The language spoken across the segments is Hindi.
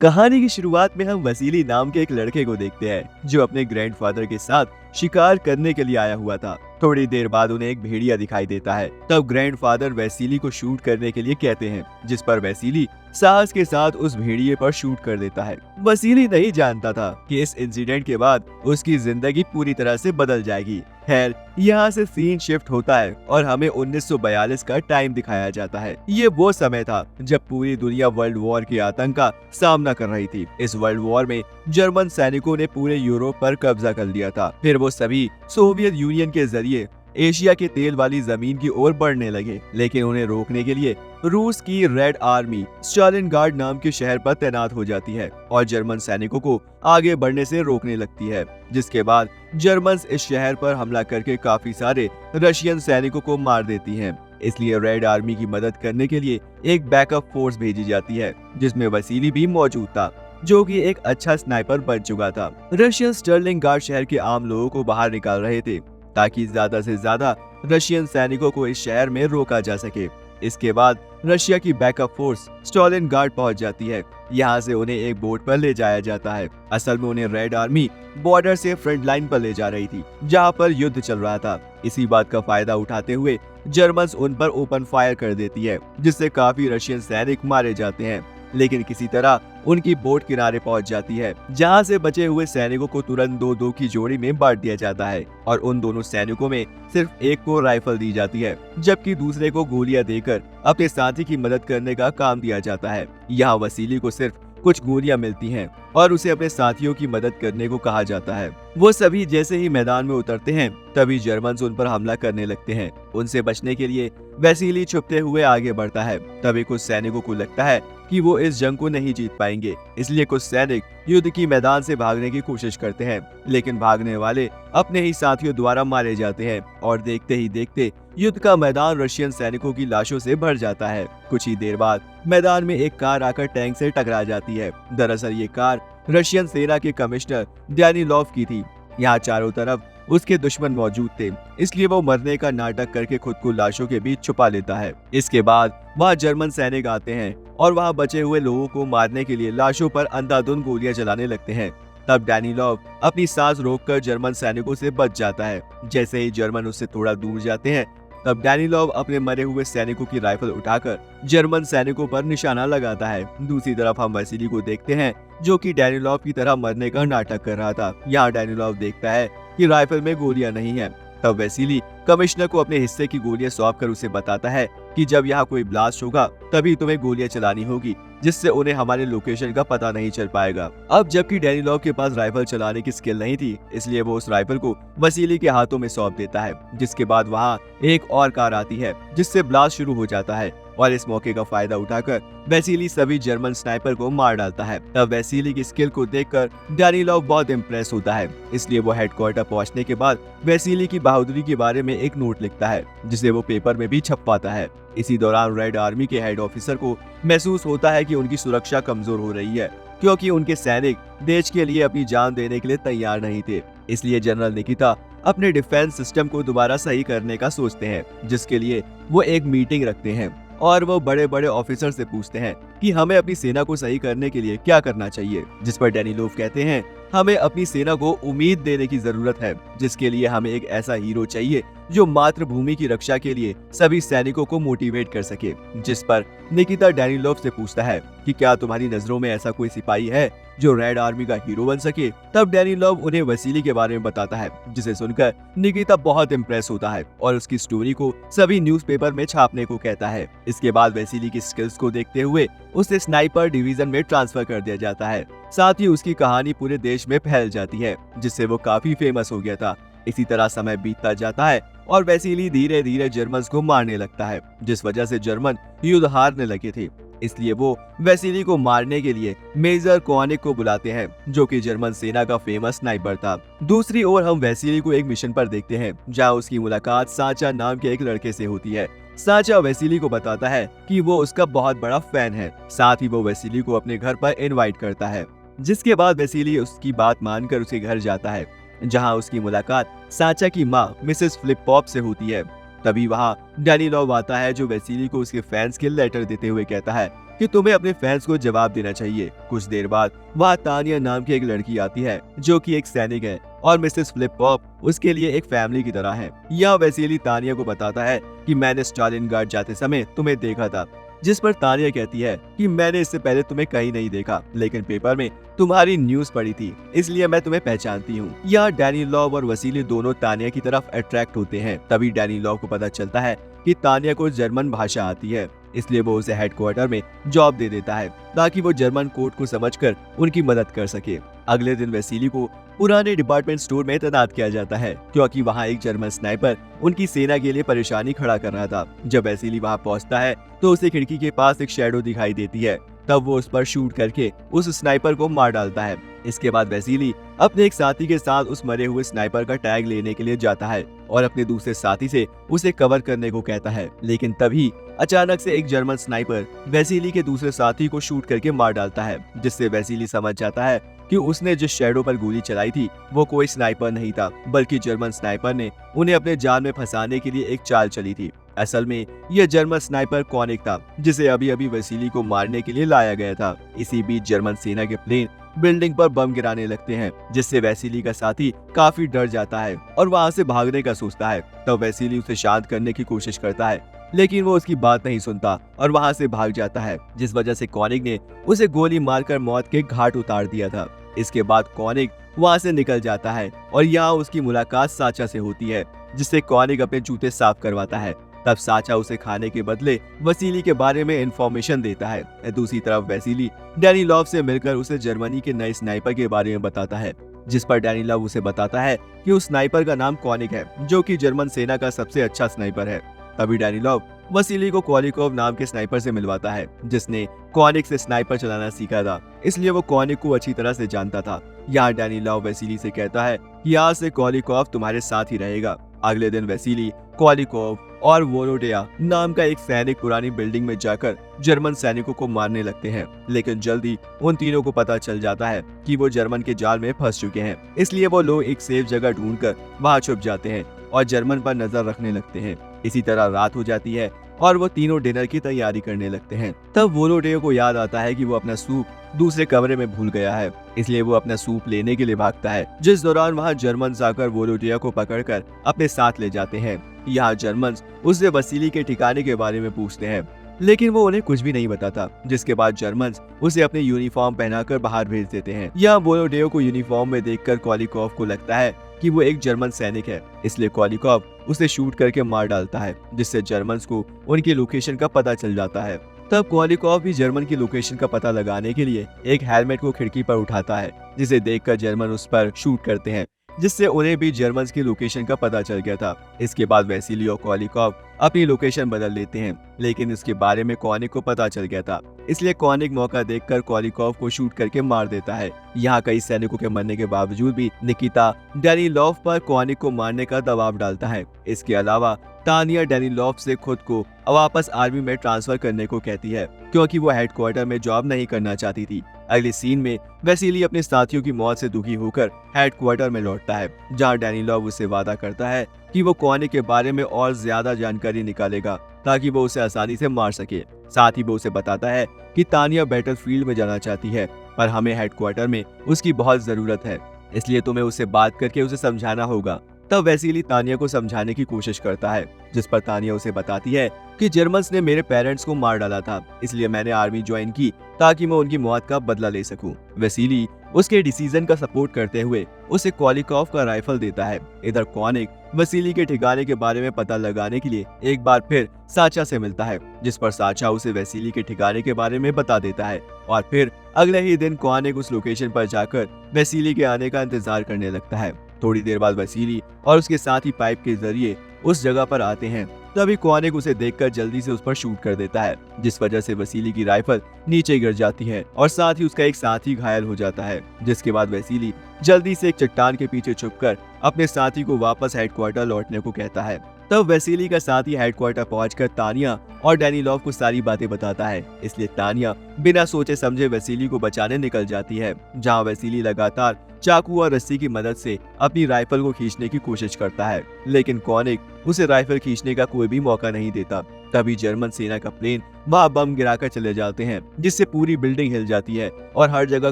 कहानी की शुरुआत में हम वसीली नाम के एक लड़के को देखते हैं जो अपने ग्रैंडफादर के साथ शिकार करने के लिए आया हुआ था। थोड़ी देर बाद उन्हें एक भेड़िया दिखाई देता है। तब ग्रैंडफादर वसीली को शूट करने के लिए कहते हैं, जिस पर वसीली साहस के साथ उस भेड़िए पर शूट कर देता है। वसीली नहीं जानता था कि इस इंसिडेंट के बाद उसकी जिंदगी पूरी तरह से बदल जाएगी। खैर, यहाँ से सीन शिफ्ट होता है और हमें 1942 का टाइम दिखाया जाता है। ये वो समय था जब पूरी दुनिया वर्ल्ड वॉर के आतंक का सामना कर रही थी। इस वर्ल्ड वॉर में जर्मन सैनिकों ने पूरे यूरोप पर कब्जा कर लिया था। फिर वो सभी सोवियत यूनियन के जरिए एशिया के तेल वाली जमीन की ओर बढ़ने लगे, लेकिन उन्हें रोकने के लिए रूस की रेड आर्मी स्टालिनग्राड नाम के शहर पर तैनात हो जाती है और जर्मन सैनिकों को आगे बढ़ने से रोकने लगती है। जिसके बाद जर्मन इस शहर पर हमला करके काफी सारे रशियन सैनिकों को मार देती हैं। इसलिए रेड आर्मी की मदद करने के लिए एक बैकअप फोर्स भेजी जाती है, जिसमें वसीली भी मौजूद था, जो कि एक अच्छा स्नाइपर बन चुका था। रशियन स्टालिनग्राड शहर के आम लोगों को बाहर निकाल रहे थे ताकि ज्यादा से ज्यादा रशियन सैनिकों को इस शहर में रोका जा सके। इसके बाद रशिया की बैकअप फोर्स स्टालिनग्राड पहुंच जाती है। यहाँ से उन्हें एक बोट पर ले जाया जाता है। असल में उन्हें रेड आर्मी बॉर्डर से फ्रंट लाइन पर ले जा रही थी, जहाँ पर युद्ध चल रहा था। इसी बात का फायदा उठाते हुए जर्मन्स उन पर ओपन फायर कर देती है, जिससे काफी रशियन सैनिक मारे जाते हैं। लेकिन किसी तरह उनकी बोट किनारे पहुंच जाती है, जहां से बचे हुए सैनिकों को तुरंत दो दो की जोड़ी में बांट दिया जाता है और उन दोनों सैनिकों में सिर्फ एक को राइफल दी जाती है, जबकि दूसरे को गोलियां देकर अपने साथी की मदद करने का काम दिया जाता है। यहाँ वसीली को सिर्फ कुछ गोलियां मिलती हैं और उसे अपने साथियों की मदद करने को कहा जाता है। वो सभी जैसे ही मैदान में उतरते हैं, तभी जर्मन्स उन पर हमला करने लगते हैं। उनसे बचने के लिए वसीली छुपते हुए आगे बढ़ता है। तभी कुछ सैनिकों को लगता है कि वो इस जंग को नहीं जीत पाएंगे, इसलिए कुछ सैनिक युद्ध की मैदान से भागने की कोशिश करते हैं, लेकिन भागने वाले अपने ही साथियों द्वारा मारे जाते हैं और देखते ही देखते युद्ध का मैदान रशियन सैनिकों की लाशों से भर जाता है। कुछ ही देर बाद मैदान में एक कार आकर टैंक से टकरा जाती है। दरअसल ये कार रशियन सेना के कमिश्नर ड्यानिलोव की थी। यहाँ चारों तरफ उसके दुश्मन मौजूद थे, इसलिए वो मरने का नाटक करके खुद को लाशों के बीच छुपा लेता है। इसके बाद वहाँ जर्मन सैनिक आते हैं और वहाँ बचे हुए लोगों को मारने के लिए लाशों पर अंधाधुंध गोलियां चलाने लगते हैं। तब डैनिलोव अपनी सांस रोककर जर्मन सैनिकों से बच जाता है। जैसे ही जर्मन उससे थोड़ा दूर जाते हैं, तब डैनिलोव अपने मरे हुए सैनिकों की राइफल उठाकर जर्मन सैनिकों पर निशाना लगाता है। दूसरी तरफ हम वसीली को देखते हैं, जो कि डैनिलोव की तरह मरने का नाटक कर रहा था। यहाँ डैनिलोव देखता है कि राइफल में गोलियां नहीं है। तब वसीली कमिश्नर को अपने हिस्से की गोलियां सौंप कर उसे बताता है कि जब यहाँ कोई ब्लास्ट होगा तभी तुम्हें गोलियां चलानी होगी, जिससे उन्हें हमारे लोकेशन का पता नहीं चल पाएगा। अब जबकि डैनिलोव के पास राइफल चलाने की स्किल नहीं थी, इसलिए वो उस राइफल को वसीली के हाथों में सौंप देता है। जिसके बाद वहाँ एक और कार आती है, जिससे ब्लास्ट शुरू हो जाता है और इस मौके का फायदा उठाकर वसीली सभी जर्मन स्नाइपर को मार डालता है। तब वसीली की स्किल को देखकर डैनिलोव बहुत इम्प्रेस होता है, इसलिए वो हेडक्वार्टर पहुंचने के बाद वसीली की बहादुरी के बारे में एक नोट लिखता है, जिसे वो पेपर में भी छपवाता है। इसी दौरान रेड आर्मी के हेड ऑफिसर को महसूस होता है कि उनकी सुरक्षा कमजोर हो रही है, क्योंकि उनके सैनिक देश के लिए अपनी जान देने के लिए तैयार नहीं थे। इसलिए जनरल निकिता अपने डिफेंस सिस्टम को दोबारा सही करने का सोचते हैं, जिसके लिए वो एक मीटिंग रखते हैं और वो बड़े बड़े ऑफिसर से पूछते हैं कि हमें अपनी सेना को सही करने के लिए क्या करना चाहिए। जिस पर डैनिलोव कहते हैं, हमें अपनी सेना को उम्मीद देने की जरूरत है, जिसके लिए हमें एक ऐसा हीरो चाहिए जो मातृभूमि की रक्षा के लिए सभी सैनिकों को मोटिवेट कर सके। जिस पर निकिता डैनिलोव से पूछता है कि क्या तुम्हारी नजरों में ऐसा कोई सिपाही है जो रेड आर्मी का हीरो बन सके। तब डैनिलोव उन्हें वसीली के बारे में बताता है, जिसे सुनकर निकिता बहुत इम्प्रेस होता है और उसकी स्टोरी को सभी न्यूज़पेपर में छापने को कहता है। इसके बाद वसीली की स्किल्स को देखते हुए उसे स्नाइपर डिवीजन में ट्रांसफर कर दिया जाता है। साथ ही उसकी कहानी पूरे देश में फैल जाती है, जिससे वो काफी फेमस हो गया था। इसी तरह समय बीतता जाता है और वसीली धीरे धीरे जर्मन्स को मारने लगता है, जिस वजह से जर्मन युद्ध हारने लगे थे। इसलिए वो वसीली को मारने के लिए मेजर कोनिक को बुलाते हैं, जो कि जर्मन सेना का फेमस स्नाइपर था। दूसरी ओर हम वसीली को एक मिशन पर देखते हैं, जहां उसकी मुलाकात साचा नाम के एक लड़के से होती है। साचा वसीली को बताता है कि वो उसका बहुत बड़ा फैन है। साथ ही वो वसीली को अपने घर पर इनवाइट करता है, जिसके बाद वसीली उसकी बात मानकर उसके घर जाता है, जहां उसकी मुलाकात साचा की माँ मिसेस फ्लिप पॉप से होती है। तभी वहाँ डैनिलोव आता है, जो वसीली को उसके फैंस के लेटर देते हुए कहता है कि तुम्हें अपने फैंस को जवाब देना चाहिए। कुछ देर बाद वहाँ तानिया नाम की एक लड़की आती है जो कि एक सैनिक है और मिसेस फ्लिप पॉप उसके लिए एक फैमिली की तरह है। यह वैसीली तानिया को बताता है कि मैंने स्टालिनग्राड जाते समय तुम्हें देखा था, जिस पर तानिया कहती है कि मैंने इससे पहले तुम्हें कहीं नहीं देखा, लेकिन पेपर में तुम्हारी न्यूज पढ़ी थी, इसलिए मैं तुम्हें पहचानती हूँ। यहाँ डैनी लॉव और वसीली दोनों तानिया की तरफ अट्रैक्ट होते हैं। तभी डैनी लॉव को पता चलता है कि तानिया को जर्मन भाषा आती है, इसलिए वो उसे हेडक्वार्टर में जॉब दे देता है ताकि वो जर्मन कोड को समझकर उनकी मदद कर सके। अगले दिन वसीली को पुराने डिपार्टमेंट स्टोर में तैनात किया जाता है क्योंकि वहाँ एक जर्मन स्नाइपर उनकी सेना के लिए परेशानी खड़ा कर रहा था। जब वसीली वहाँ पहुँचता है तो उसे खिड़की के पास एक शैडो दिखाई देती है, तब वो उस पर शूट करके उस स्नाइपर को मार डालता है। इसके बाद वसीली अपने एक साथी के साथ उस मरे हुए स्नाइपर का टैग लेने के लिए जाता है और अपने दूसरे साथी से उसे कवर करने को कहता है, लेकिन तभी अचानक से एक जर्मन स्नाइपर वसीली के दूसरे साथी को शूट करके मार डालता है, जिससे वसीली समझ जाता है कि उसने जिस शैडो पर गोली चलाई थी वो कोई स्नाइपर नहीं था, बल्कि जर्मन स्नाइपर ने उन्हें अपने जाल में फंसाने के लिए एक चाल चली थी। असल में यह जर्मन स्नाइपर कॉनिक था, जिसे अभी अभी वसीली को मारने के लिए लाया गया था। इसी बीच जर्मन सेना के प्लेन बिल्डिंग पर बम गिराने लगते हैं, जिससे वसीली का साथी काफी डर जाता है और वहां से भागने का सोचता है। तब वसीली उसे शांत करने की कोशिश करता है, लेकिन वो उसकी बात नहीं सुनता और वहां से भाग जाता है, जिस वजह से कॉनिक ने उसे गोली मारकर मौत के घाट उतार दिया था। इसके बाद कॉनिक वहां से निकल जाता है और यहाँ उसकी मुलाकात साचा से होती है, जिससे कॉनिक अपने जूते साफ करवाता है। तब साचा उसे खाने के बदले वसीली के बारे में इंफॉर्मेशन देता है। दूसरी तरफ वसीली डैनी लॉव से मिलकर उसे जर्मनी के नए स्नाइपर के बारे में बताता है, जिस पर डैनी लॉव उसे बताता है कि उस स्नाइपर का नाम कॉनिक है, जो कि जर्मन सेना का सबसे अच्छा स्नाइपर है। तभी डैनी लॉव वसीली को कॉलिकोव नाम के स्नाइपर से मिलवाता है, जिसने कॉनिक से स्नाइपर चलाना सीखा था, इसलिए वो कॉनिक को अच्छी तरह से जानता था। यहाँ डैनी लॉव वसीली से कहता है कि आज से कॉलिकोव तुम्हारे साथ ही रहेगा। अगले दिन वसीली कॉलिकोव और वोलोडिया नाम का एक सैनिक पुरानी बिल्डिंग में जाकर जर्मन सैनिकों को मारने लगते हैं, लेकिन जल्दी उन तीनों को पता चल जाता है कि वो जर्मन के जाल में फंस चुके हैं। इसलिए वो लोग एक सेफ जगह ढूंढकर वहां छुप जाते हैं और जर्मन पर नजर रखने लगते हैं। इसी तरह रात हो जाती है और वो तीनों डिनर की तैयारी करने लगते हैं। तब वोलोडिया को याद आता है कि वो अपना सूप दूसरे कमरे में भूल गया है, इसलिए वो अपना सूप लेने के लिए भागता है, जिस दौरान वहाँ जर्मन आकर वोलोडिया को पकड़कर अपने साथ ले जाते हैं। यहाँ जर्मन उससे वसीली के ठिकाने के बारे में पूछते हैं, लेकिन वो उन्हें कुछ भी नहीं बताता, जिसके बाद जर्मन उसे अपने यूनिफॉर्म पहनाकर बाहर भेज देते हैं। यहाँ वोलोडिया को यूनिफॉर्म में देखकर कॉलिकोव को लगता है कि वो एक जर्मन सैनिक है, इसलिए कॉलिकोव उसे शूट करके मार डालता है, जिससे जर्मन्स को उनकी लोकेशन का पता चल जाता है। तब कॉलिकोव भी जर्मन की लोकेशन का पता लगाने के लिए एक हेलमेट को खिड़की पर उठाता है, जिसे देखकर जर्मन उस पर शूट करते हैं, जिससे उन्हें भी जर्मन्स की लोकेशन का पता चल गया था। इसके बाद वसीली और कॉलिकोव अपनी लोकेशन बदल लेते हैं, लेकिन इसके बारे में कॉनिक को पता चल गया था, इसलिए कॉनिक मौका देखकर कॉलिकोव को शूट करके मार देता है। यहाँ कई सैनिकों के मरने के बावजूद भी निकिता डैनी लॉव पर कॉनिक को मारने का दबाव डालता है। इसके अलावा तानिया डैनी लॉव से खुद को वापस आर्मी में ट्रांसफर करने को कहती है, क्योंकि वो हेडक्वार्टर में जॉब नहीं करना चाहती थी। अगले सीन में वसीली अपने साथियों की मौत से दुखी होकर हेडक्वार्टर में लौटता है, जहाँ डैनी लॉव उससे वादा करता है कि वो कॉनिक के बारे में और ज्यादा जानकारी निकालेगा ताकि वो उसे आसानी से मार सके। साथ ही वो उसे बताता है कि तानिया बैटलफील्ड में जाना चाहती है, पर हमें हेडक्वार्टर में उसकी बहुत जरूरत है, इसलिए तुम्हें उससे बात करके उसे समझाना होगा। तब वसीली तानिया को समझाने की कोशिश करता है, जिस पर तानिया उसे बताती है कि जर्मन्स ने मेरे पेरेंट्स को मार डाला था, इसलिए मैंने आर्मी ज्वाइन की ताकि मैं उनकी मौत का बदला ले सकूं। वसीली उसके डिसीजन का सपोर्ट करते हुए उसे कॉलिकोव का राइफल देता है। इधर कॉनिक वसीली के ठिकाने के बारे में पता लगाने के लिए एक बार फिर साचा से मिलता है, जिस पर साचा उसे वसीली के ठिकाने के बारे में बता देता है और फिर अगले ही दिन कॉनिक उस लोकेशन पर जाकर वसीली के आने का इंतजार करने लगता है। थोड़ी देर बाद वसीली और उसके साथी पाइप के जरिए उस जगह पर आते हैं। तभी कॉनिक उसे देखकर जल्दी से उस पर शूट कर देता है, जिस वजह से वसीली की राइफल नीचे गिर जाती है और साथ ही उसका एक साथी घायल हो जाता है। जिसके बाद वसीली जल्दी से एक चट्टान के पीछे छुपकर अपने साथी को वापस हेडक्वार्टर लौटने को कहता है। तब वसीली का साथी हेडक्वार्टर पहुंचकर तानिया और डैनी लॉव को सारी बातें बताता है, इसलिए तानिया बिना सोचे समझे वसीली को बचाने निकल जाती है। जहां वसीली लगातार चाकू और रस्सी की मदद से अपनी राइफल को खींचने की कोशिश करता है, लेकिन कॉनिक उसे राइफल खींचने का कोई भी मौका नहीं देता। तभी जर्मन सेना का प्लेन वहां बम गिराकर चले जाते हैं, जिससे पूरी बिल्डिंग हिल जाती है और हर जगह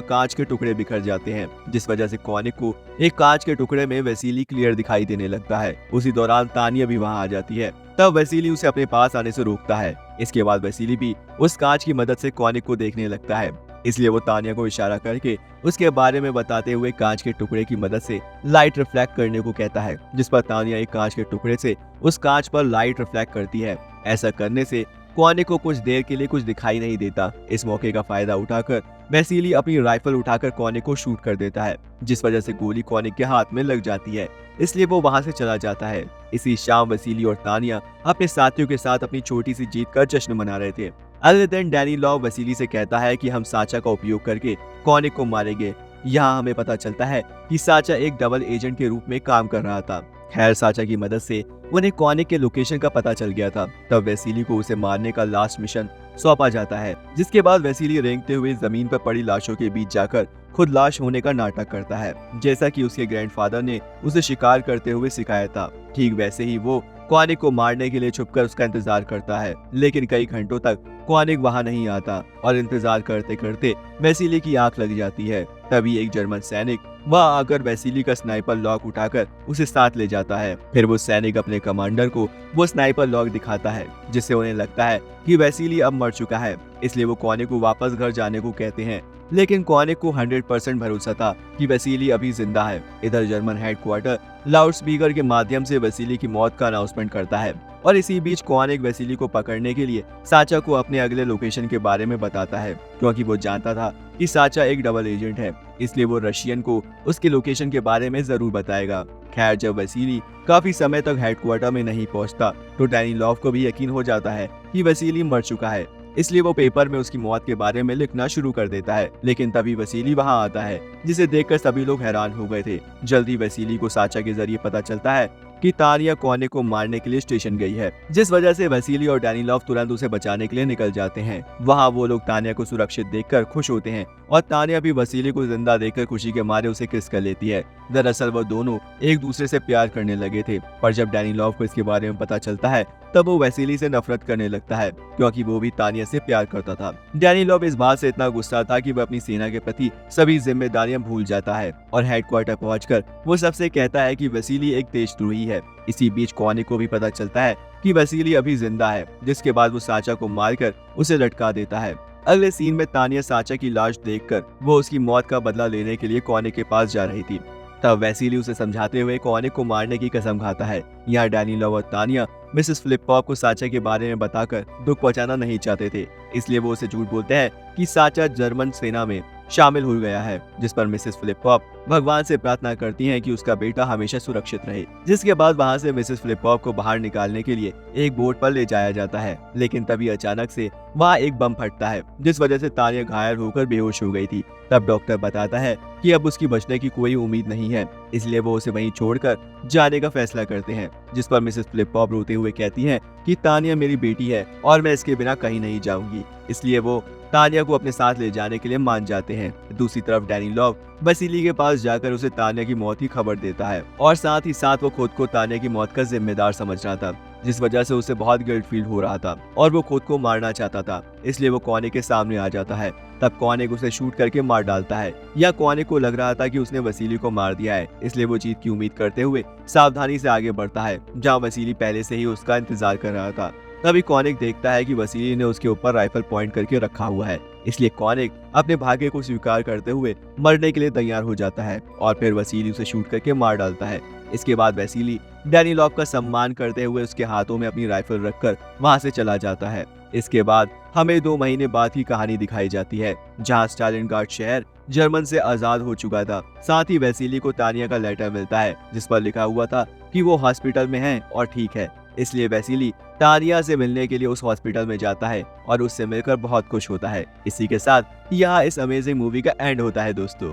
कांच के टुकड़े बिखर जाते हैं, जिस वजह से कॉनिक को एक कांच के टुकड़े में वैसिली क्लियर दिखाई देने लगता है। उसी दौरान तानिया भी वहां आ जाती है। तब वैसिली उसे अपने पास आने से रोकता है। इसके बाद वैसिली भी उस कांच की मदद से कॉनिक को देखने लगता है, इसलिए वो तानिया को इशारा करके उसके बारे में बताते हुए कांच के टुकड़े की मदद से लाइट रिफ्लेक्ट करने को कहता है, जिस पर तानिया एक कांच के टुकड़े से उस कांच पर लाइट रिफ्लेक्ट करती है। ऐसा करने से कॉनिक को कुछ देर के लिए कुछ दिखाई नहीं देता। इस मौके का फायदा उठाकर वैसिली अपनी राइफल उठाकर कॉनिक को शूट कर देता है, जिस वजह से गोली कॉनिक के हाथ में लग जाती है, इसलिए वो वहां से चला जाता है। इसी शाम वैसिली और तानिया अपने साथियों के साथ अपनी छोटी सी जीत का जश्न मना रहे थे। अगले दिन डैनीलॉव वैसिली से कहता है कि हम साचा का उपयोग करके कॉनिक को मारेंगे। यहाँ हमें पता चलता है कि साचा एक डबल एजेंट के रूप में काम कर रहा था। खैर, साचा की मदद से उन्हें कॉनिक के लोकेशन का पता चल गया था। तब वैसिली को उसे मारने का लास्ट मिशन सौंपा जाता है, जिसके बाद वैसिली रेंगते हुए जमीन पर पड़ी लाशों के बीच जाकर खुद लाश होने का नाटक करता है, जैसा कि उसके ग्रैंडफादर ने उसे शिकार करते हुए सिखाया था। ठीक वैसे ही वो कॉनिक को मारने के लिए छुपकर उसका इंतजार करता है, लेकिन कई घंटों तक कॉनिक वहां नहीं आता और इंतजार करते करते वैसिली की आंख लग जाती है। तभी एक जर्मन सैनिक वहां आकर वैसिली का स्नाइपर लॉक उठाकर उसे साथ ले जाता है। फिर वो सैनिक अपने कमांडर को वो स्नाइपर लॉक दिखाता है, जिससे उन्हें लगता है कि वैसिली अब मर चुका है, इसलिए वो कॉनिक को वापस घर जाने को कहते हैं। लेकिन कॉनिक को 100% भरोसा था कि वैसिली अभी जिंदा है। इधर जर्मन हेडक्वार्टर लाउडस्पीकर के माध्यम से वैसिली की मौत का अनाउंसमेंट करता है और इसी बीच कॉनिक वैसिली को पकड़ने के लिए साचा को अपने अगले लोकेशन के बारे में बताता है, क्योंकि वो जानता था कि साचा एक डबल एजेंट है, इसलिए वो रशियन को उसके लोकेशन के बारे में जरूर बताएगा। खैर, जब वैसिली काफी समय तक हेडक्वार्टर में नहीं पहुंचता तो डैनीलॉव को भी यकीन हो जाता है कि वैसिली मर चुका है, इसलिए वो पेपर में उसकी मौत के बारे में लिखना शुरू कर देता है। लेकिन तभी वैसिली वहां आता है, जिसे देखकर सभी लोग हैरान हो गए थे। जल्दी वैसिली को साचा के जरिए पता चलता है कि तानिया कॉनिक को मारने के लिए स्टेशन गई है, जिस वजह से वैसिली और डैनीलॉव तुरंत उसे बचाने के लिए निकल जाते हैं। वहां वो लोग तानिया को सुरक्षित देखकर खुश होते हैं और तानिया भी वैसिली को जिंदा देखकर खुशी के मारे उसे किस कर लेती है। दरअसल वो दोनों एक दूसरे से प्यार करने लगे थे, पर जब डैनीलॉव को इसके बारे में पता चलता है तब वो वैसिली से नफरत करने लगता है, क्योंकि वो भी तानिया से प्यार करता था। डैनीलॉव इस बात से इतना गुस्सा था कि वह अपनी सेना के प्रति सभी जिम्मेदारियां भूल जाता है और हेडक्वार्टर पहुंचकर वो सबसे कहता है कि वैसिली एक देशद्रोही है। इसी बीच कॉनिक को भी पता चलता है कि वैसिली अभी जिंदा है, जिसके बाद वो साचा को मारकर उसे लटका देता है। अगले सीन में तानिया साचा की लाश देखकर वो उसकी मौत का बदला लेने के लिए कॉनिक के पास जा रही थी। तब वैसिली उसे समझाते हुए कॉनिक को मारने की कसम खाता है। यहाँ डैनीलॉव और तानिया मिसेस फ्लिप-फ्लॉप को साचा के बारे में बताकर दुख पहुंचाना नहीं चाहते थे, इसलिए वो उसे झूठ बोलते हैं कि साचा जर्मन सेना में शामिल हो गया है, जिस पर मिसेस फ्लिप-फ्लॉप भगवान से प्रार्थना करती हैं कि उसका बेटा हमेशा सुरक्षित रहे। जिसके बाद वहां से मिसेस फ्लिप-फ्लॉप को बाहर निकालने के लिए एक बोट पर ले जाया जाता है, लेकिन तभी अचानक से वहां एक बम फटता है, जिस वजह से तानिया घायल होकर बेहोश हो गई थी। तब डॉक्टर बताता है कि अब उसकी बचने की कोई उम्मीद नहीं है, इसलिए वो उसे वहीं छोड़कर जाने का फैसला करते हैं। जिस पर मिसेस फ्लिप-फ्लॉप रोते हुए कहती हैं कि तानिया मेरी बेटी है और मैं इसके बिना कहीं नहीं जाऊंगी, इसलिए वो तानिया को अपने साथ ले जाने के लिए मान जाते हैं। दूसरी तरफ डैनीलॉव वैसिली के पास जाकर उसे तानिया की मौत की खबर देता है और साथ ही साथ वो खुद को तानिया की मौत का जिम्मेदार समझ रहा था, जिस वजह से उसे बहुत गिल्ट फील हो रहा था और वो खुद को मारना चाहता था, इसलिए वो कॉनिक के सामने आ जाता है। तब कॉनिक उसे शूट करके मार डालता है। या कॉनिक को लग रहा था कि उसने वैसिली को मार दिया है, इसलिए वो जीत की उम्मीद करते हुए सावधानी से आगे बढ़ता है, जहाँ वैसिली पहले से ही उसका इंतजार कर रहा था। तभी कॉनिक देखता है कि वैसिली ने उसके ऊपर राइफल पॉइंट करके रखा हुआ है, इसलिए कॉनिक अपने भाग्य को स्वीकार करते हुए मरने के लिए तैयार हो जाता है और फिर वैसिली उसे शूट करके मार डालता है। इसके बाद वैसिली डैनीलॉव का सम्मान करते हुए उसके हाथों में अपनी राइफल रखकर वहां से चला जाता है। इसके बाद हमें 2 महीने बाद की कहानी दिखाई जाती है, जहां स्टालिनग्राड शहर जर्मन से आजाद हो चुका था। साथ ही वैसिली को तानिया का लेटर मिलता है, जिस पर लिखा हुआ था कि वो हॉस्पिटल में है और ठीक है। इसलिए वैसिली तानिया से मिलने के लिए उस हॉस्पिटल में जाता है और उससे मिलकर बहुत खुश होता है। इसी के साथ यहाँ इस अमेजिंग मूवी का एंड होता है दोस्तों।